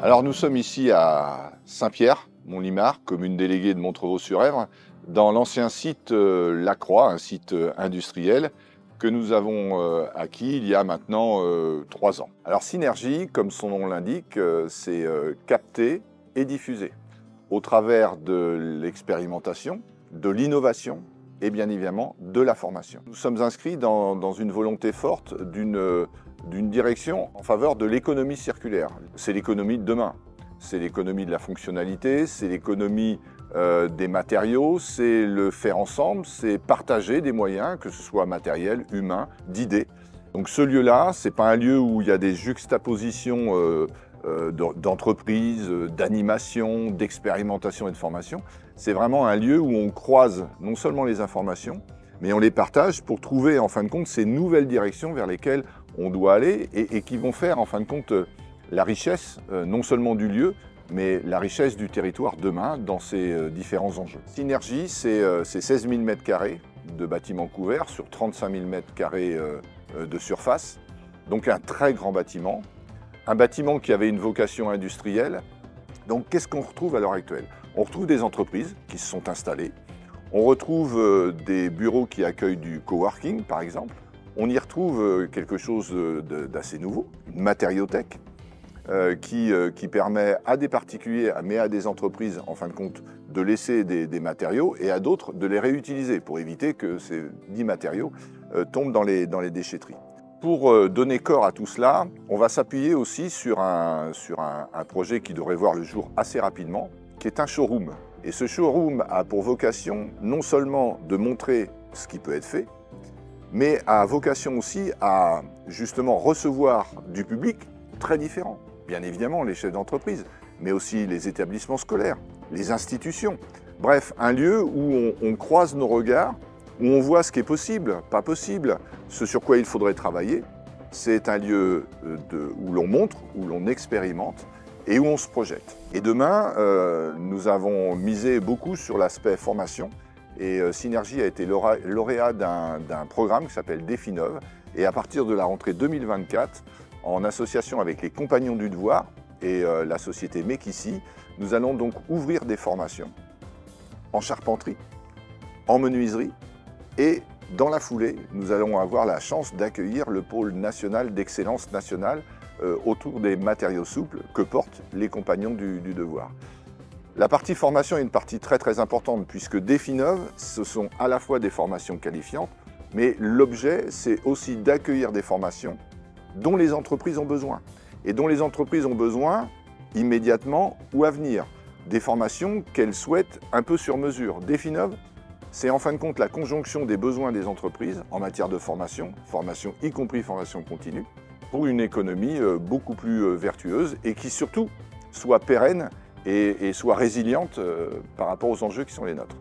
Alors nous sommes ici à Saint-Pierre, Montlimar, commune déléguée de Montereau-sur-Èvre, dans l'ancien site Lacroix, un site industriel que nous avons acquis il y a maintenant 3 ans. Alors Synergie, comme son nom l'indique, c'est capter et diffuser au travers de l'expérimentation, de l'innovation et bien évidemment de la formation. Nous sommes inscrits dans une volonté forte d'une direction en faveur de l'économie circulaire. C'est l'économie de demain. C'est l'économie de la fonctionnalité, c'est l'économie des matériaux, c'est le faire ensemble, c'est partager des moyens, que ce soit matériels, humains, d'idées. Donc ce lieu-là, ce n'est pas un lieu où il y a des juxtapositions d'entreprises, d'animation, d'expérimentation et de formation. C'est vraiment un lieu où on croise non seulement les informations, mais on les partage pour trouver en fin de compte ces nouvelles directions vers lesquelles on doit aller et qui vont faire en fin de compte la richesse non seulement du lieu, mais la richesse du territoire demain dans ces différents enjeux. Synergie, c'est 16 000 m² de bâtiments couverts sur 35 000 m² de surface, donc un très grand bâtiment. Un bâtiment qui avait une vocation industrielle. Donc qu'est-ce qu'on retrouve à l'heure actuelle? On retrouve des entreprises qui se sont installées. On retrouve des bureaux qui accueillent du coworking, par exemple. On y retrouve quelque chose d'assez nouveau, une matériothèque qui permet à des particuliers, mais à des entreprises, en fin de compte, de laisser des matériaux et à d'autres de les réutiliser pour éviter que ces dits matériaux tombent dans les déchetteries. Pour donner corps à tout cela, on va s'appuyer aussi sur un projet qui devrait voir le jour assez rapidement, qui est un showroom. Et ce showroom a pour vocation non seulement de montrer ce qui peut être fait, mais a vocation aussi à justement recevoir du public très différent. Bien évidemment les chefs d'entreprise, mais aussi les établissements scolaires, les institutions. Bref, un lieu où on croise nos regards, où on voit ce qui est possible, pas possible, ce sur quoi il faudrait travailler. C'est un lieu où l'on montre, où l'on expérimente et où on se projette. Et demain, nous avons misé beaucoup sur l'aspect formation et Synergie a été lauréat d'un programme qui s'appelle Définov. Et à partir de la rentrée 2024, en association avec les Compagnons du Devoir et la société Mekissi, nous allons donc ouvrir des formations en charpenterie, en menuiserie, et dans la foulée, nous allons avoir la chance d'accueillir le pôle national d'excellence nationale autour des matériaux souples que portent les Compagnons du Devoir. La partie formation est une partie très importante puisque Définov, ce sont à la fois des formations qualifiantes, mais l'objet, c'est aussi d'accueillir des formations dont les entreprises ont besoin. Et dont les entreprises ont besoin immédiatement ou à venir. Des formations qu'elles souhaitent un peu sur mesure. Définov, c'est en fin de compte la conjonction des besoins des entreprises en matière de formation y compris formation continue, pour une économie beaucoup plus vertueuse et qui surtout soit pérenne et soit résiliente par rapport aux enjeux qui sont les nôtres.